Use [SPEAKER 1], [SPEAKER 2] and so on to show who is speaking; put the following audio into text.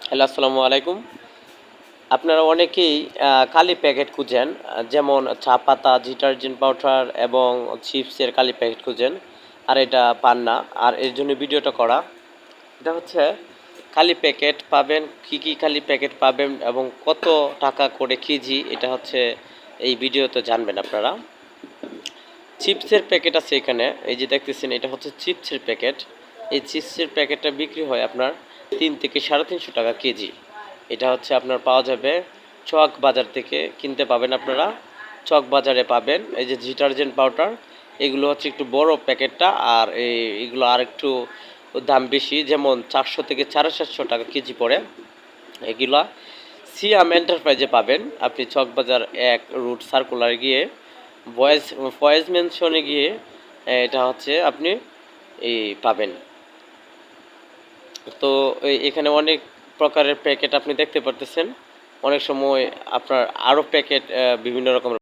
[SPEAKER 1] Hello, আসসালামু আলাইকুম। আপনারা অনেকেই কালি প্যাকেট খুঁজেন, যেমন চা পাতা, ডিটারজেন্ট পাউডার এবং চিপসের কালি প্যাকেট খুঁজেন, আর এটা পান না। আর এর জন্য ভিডিওটা করা। এটা হচ্ছে কালি প্যাকেট পাবেন, কী কালি প্যাকেট পাবেন এবং কত টাকা করে কেজি, এটা হচ্ছে এই ভিডিওতে জানবেন আপনারা। চিপসের প্যাকেট আছে এখানে, এই যে দেখতেছেন, এটা হচ্ছে চিপসের প্যাকেট। এই চিপসের প্যাকেটটা বিক্রি হয় আপনার 3 থেকে 350 টাকা কেজি। এটা হচ্ছে আপনার পাওয়া যাবে চক বাজার থেকে কিনতে পাবেন আপনারা। চক বাজারে পাবেন। এই যে ডিটারজেন্ট পাউডার, এগুলো হচ্ছে একটু বড় প্যাকেটটা, আর এগুলো আর একটু দাম বেশি, যেমন 400 থেকে 450 টাকা কেজি পড়ে এগুলা। সিয়াম এন্টারপ্রাইজে পাবেন আপনি, চকবাজার 1 রুট সার্কুলার গিয়ে ভয়েস মেনশনে গিয়ে এটা হচ্ছে আপনি এই পাবেন। তো এখানে অনেক প্রকারের প্যাকেট আপনি দেখতে পারতেছেন। অনেক সময় আপনার আরও প্যাকেট বিভিন্ন রকমের